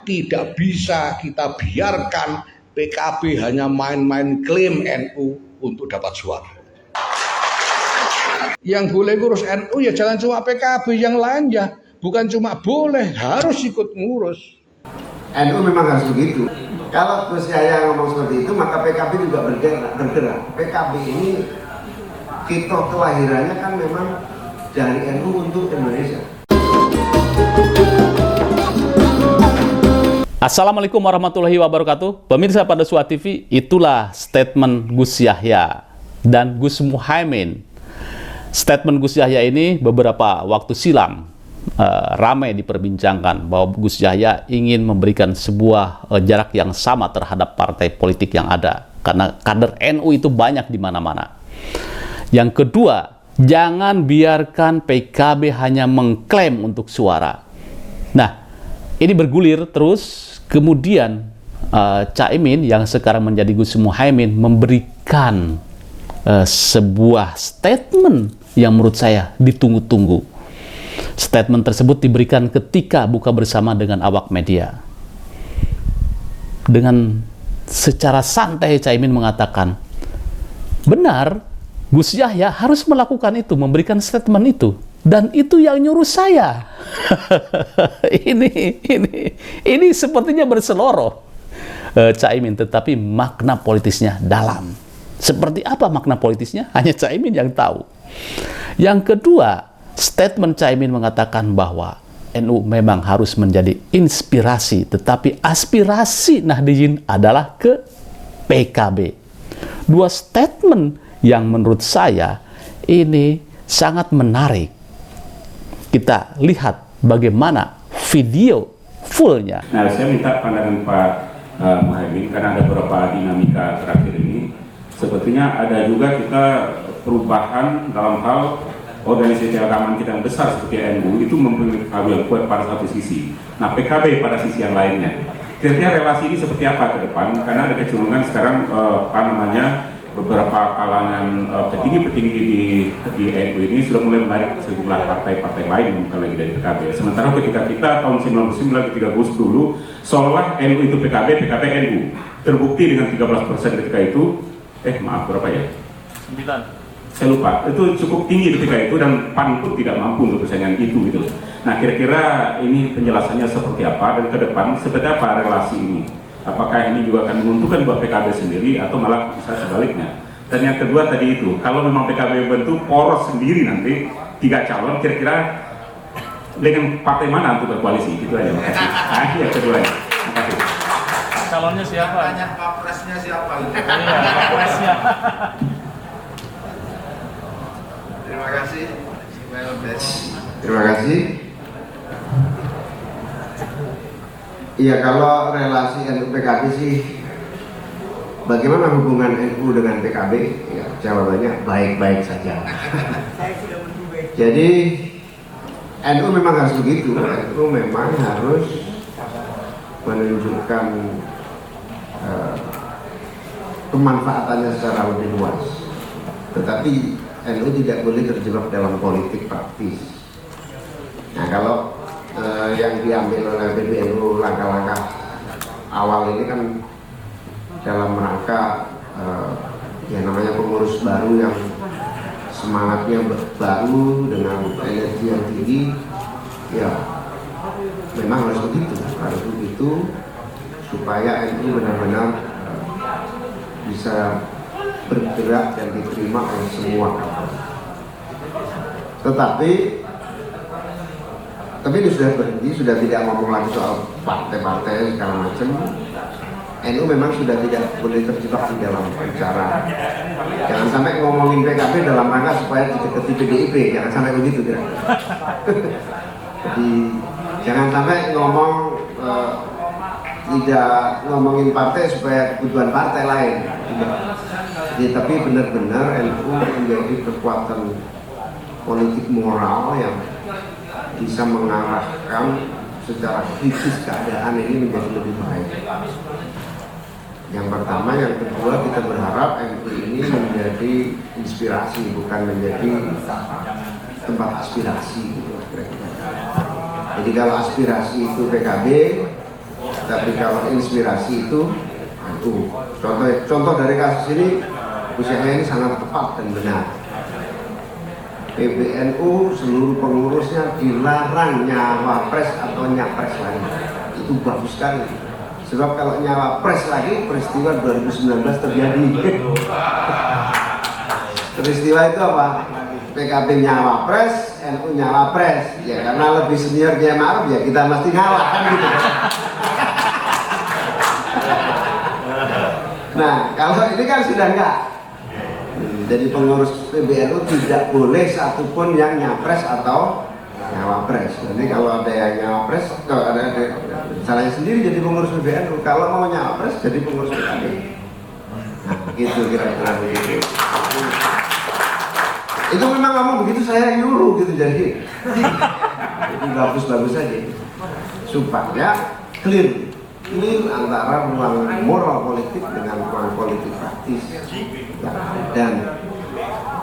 tidak bisa kita biarkan PKB hanya main-main klaim NU untuk dapat suara. Yang boleh ngurus NU ya jangan cuma PKB, yang lain ya bukan cuma boleh, harus ikut ngurus. NU memang harus begitu. Kalau Gus Yahya ngomong seperti itu, maka PKB juga bergerak. PKB ini kita kelahirannya kan memang dari NU untuk Indonesia. Assalamualaikum warahmatullahi wabarakatuh. Pemirsa Padasuah TV, itulah statement Gus Yahya dan Gus Muhaimin. Statement Gus Yahya ini beberapa waktu silam ramai diperbincangkan bahwa Gus Yahya ingin memberikan sebuah jarak yang sama terhadap partai politik yang ada, karena kader NU itu banyak di mana-mana. Yang kedua, jangan biarkan PKB hanya mengklaim untuk suara. Nah, ini bergulir terus. Kemudian Caimin yang sekarang menjadi Gus Muhaimin memberikan sebuah statement yang menurut saya ditunggu-tunggu. Statement tersebut diberikan ketika buka bersama dengan awak media. Dengan secara santai Caimin mengatakan, benar, Gus Yahya harus melakukan itu, memberikan statement itu. Dan itu yang nyuruh saya. ini sepertinya berseloroh Caimin, tetapi makna politisnya dalam. Seperti apa makna politisnya? Hanya Caimin yang tahu. Yang kedua, statement Caimin mengatakan bahwa NU memang harus menjadi inspirasi, tetapi aspirasi Nahdliyin adalah ke PKB. Dua statement yang menurut saya ini sangat menarik. Kita lihat bagaimana video fullnya. Nah, saya minta pandangan Pak Muhaimin, karena ada beberapa dinamika terakhir ini. Sepertinya ada juga kita perubahan dalam hal organisasi keagamaan kita yang besar seperti NU itu mempunyai pengaruh yang kuat pada satu sisi. Nah, PKB pada sisi yang lainnya. Kira-kira relasi ini seperti apa ke depan? Karena ada kecenderungan sekarang beberapa kalangan petinggi-petinggi di NU ini sudah mulai menarik sejumlah partai-partai lain, bukan lagi dari PKB. Sementara ketika kita tahun 99 ketika Gus dulu, seolah NU itu PKB, PKB NU. Terbukti dengan 13% ketika itu, berapa ya? 9. Saya lupa, itu cukup tinggi ketika itu dan PAN pun tidak mampu untuk persaingan itu gitu. Nah, kira-kira ini penjelasannya seperti apa dan ke depan seperti apa relasi ini? Apakah ini juga akan menguntungkan buat PKB sendiri atau malah bisa sebaliknya? Dan yang kedua tadi itu, kalau memang PKB bentuk poros sendiri nanti 3 calon, kira-kira dengan partai mana untuk berkoalisi? Itu aja, makasih. Yang kedua ya, makasih. Calonnya siapa? Tanya Papresnya siapa? Iya, Papresnya. Terima kasih. Terima kasih. Iya, kalau relasi NU PKB sih, bagaimana hubungan NU dengan PKB? Ya, jawabannya baik-baik saja. Jadi NU memang harus begitu. NU memang harus menunjukkan kemanfaatannya secara lebih luas. Tetapi NU tidak boleh terjebak dalam politik praktis. Nah, kalau yang diambil oleh PBNU langkah-langkah awal ini kan dalam rangka yang namanya pengurus baru yang semangatnya baru dengan energi yang tinggi, ya memang harus begitu supaya NU benar-benar bisa bergerak dan diterima oleh semua. Tetapi ini sudah berhenti, sudah tidak ngomong lagi soal partai-partai segala macam. NU memang sudah tidak boleh terjebak di dalam bicara. Jangan sampai ngomongin PKB dalam rangka supaya didekati PDIP, jangan sampai begitu kira. Jadi jangan sampai ngomong tidak ngomongin partai supaya kebutuhan partai lain. Jadi, tapi benar-benar NU menjadi kekuatan politik moral yang bisa mengarahkan secara kritis keadaan ini menjadi lebih baik. Yang pertama, yang kedua, kita berharap NU ini menjadi inspirasi, bukan menjadi tempat aspirasi. Jadi kalau aspirasi itu PKB, terinspirasi itu NU. Contoh dari kasus ini, Gus Yahya ini sangat tepat dan benar. PBNU seluruh pengurusnya dilarang nyawapres atau nyapres lagi. Itu bagus sekali. Sebab kalau nyawapres lagi, peristiwa 2019 terjadi. Peristiwa itu apa? PKB nyawapres, NU nyawapres. Ya karena lebih senior Kiai Ma'ruf ya kita mesti ngalah kan gitu. Nah kalau ini kan sudah enggak. Jadi pengurus PBNU tidak boleh satupun yang nyapres atau nyawapres. Nanti kalau ada yang nyawapres, kalau ada salahnya sendiri jadi pengurus PBNU. Kalau mau nyawapres jadi pengurus PKB. Nah begitu kira-kira begitu. Itu memang ngomong begitu saya nyuruh gitu jadi bagus-bagus aja supaya clear antara ruang moral politik dengan ruang politik praktis ya. Dan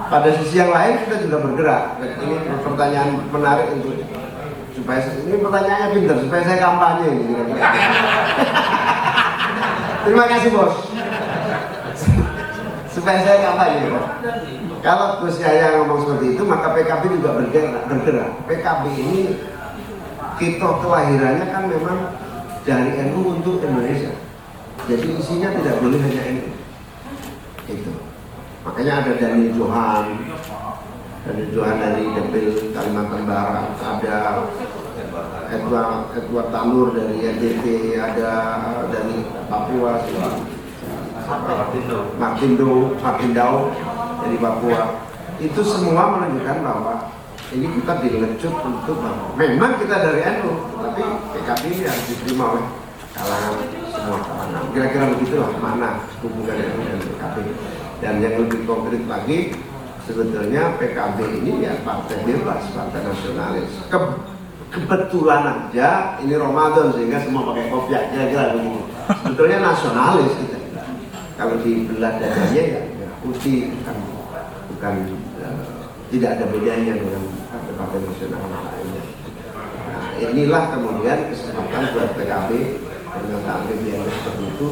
pada sisi yang lain kita juga bergerak. Ini pertanyaan menarik untuk supaya ini pertanyaannya pintar supaya saya kampanye ini kira-kira. Terima kasih bos. Supaya saya kampanye. Kalau Gus Yahya ngomong seperti itu, maka PKB juga bergerak. PKB ini kita kelahirannya kan memang dari NU untuk Indonesia. Jadi isinya tidak boleh hanya NU. Itu. Makanya ada Daniel Johan dari Dapil Kalimantan Barat, ada Edward Tanur dari NTT, ada dari Papua, Martindau dari Papua. Itu semua menunjukkan bahwa ini kita dilecut untuk bahwa memang kita dari NU, tapi PKB ini harus diterima oleh kalangan semua kalangan. Kira-kira begitulah mana hubungan NU dan PKB. Dan yang lebih konkret lagi, sebetulnya PKB ini ya partai bebas, partai nasionalis. Kebetulan aja ini Ramadan sehingga semua pakai kopiah, kira-kira begitu. Sebetulnya nasionalis kita. Kalau dibelah dadanya ya putih, bukan tidak ada bedanya dengan partai-partai nasional lainnya. Nah, inilah kemudian kesempatan buat PKB dengan tampil yang seperti itu.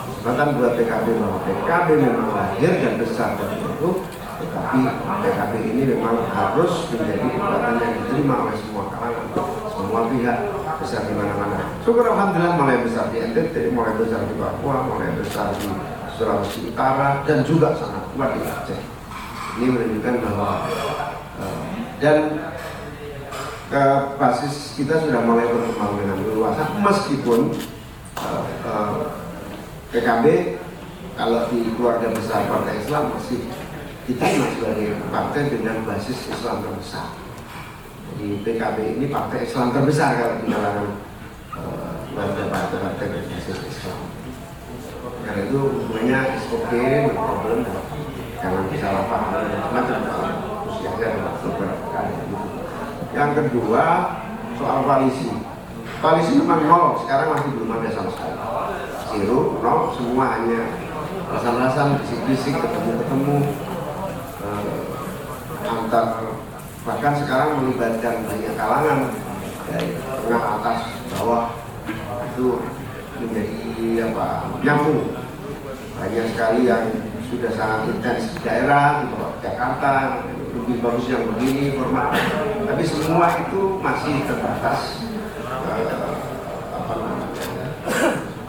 Kesempatan buat PKB bahwa PKB memang lahir dan besar dari itu, tetapi PKB ini memang harus menjadi kekuatan yang diterima oleh semua kalangan, semua pihak, besar di mana-mana. Syukur alhamdulillah mulai besar di NTT, mulai besar di Papua, mulai besar di Sulawesi Utara, dan juga sangat kuat di Aceh. Ini menunjukkan bahwa dan basis kita sudah mulai berkembang dengan leluasa, meskipun PKB kalau di keluarga besar partai Islam masih diterima sebagai partai dengan basis Islam terbesar. Jadi PKB ini partai Islam terbesar kalau di kalangan keluarga partai-partai berbasis Islam. Karena itu hubungannya SOP, no problem, jangan salah paham macam usianya beberapa kali. Yang kedua soal koalisi. Koalisi memang nol, sekarang masih belum ada sama sekali. Zero, nol, semua hanya rasan-rasan, bisik-bisik, ketemu-ketemu antar, bahkan sekarang melibatkan banyak kalangan dari tengah, atas, bawah, itu menjadi nyambung. Banyak sekali yang sudah sangat intens di daerah, di Jakarta, lebih bagus yang begini format. Tapi semua itu masih terbatas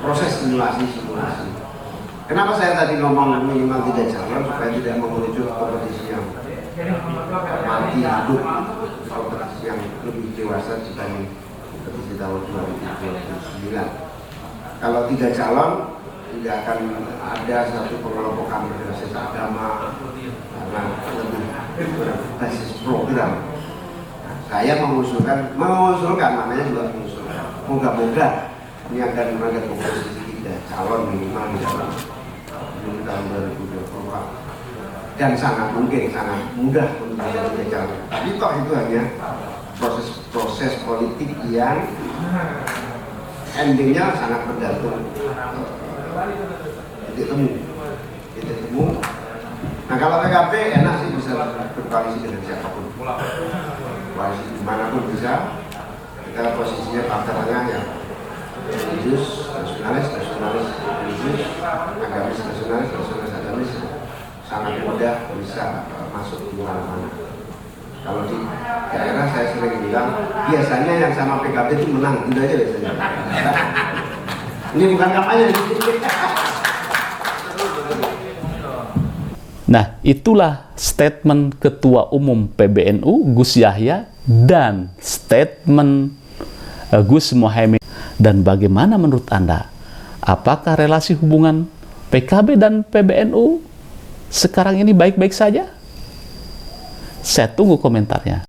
proses simulasi. Kenapa saya tadi ngomong minimal 3 calon supaya tidak mengerucut kompetisi yang mati hidup, kompetisi yang lebih dewasa dibanding kompetisi tahun 2029. Kalau 3 calon tidak akan ada satu pengelompokan berbasis agama karena lebih berbasis program. Nah, saya mengusulkan namanya juga mengusulkan. Moga-moga ini akan ada komposisi 3 calon minimal di dalam tahun 2024 dan sangat mungkin sangat mudah untuk menjadi calon. Tapi toh itu hanya proses politik yang endingnya sangat bergantung titik temu. Nah kalau PKB enak sih bisa berkoalisi dengan siapapun, koalisi dimanapun bisa. Kita posisinya partai tengah yang religius, nasionalis, bisa masuk di mana-mana. Kalau di daerah saya sering bilang, biasanya yang sama PKB itu menang, itu aja biasanya. Ini bukan kampanye. Nah, itulah statement Ketua Umum PBNU Gus Yahya dan statement Gus Muhaimin. Dan bagaimana menurut Anda? Apakah relasi hubungan PKB dan PBNU sekarang ini baik-baik saja? Saya tunggu komentarnya.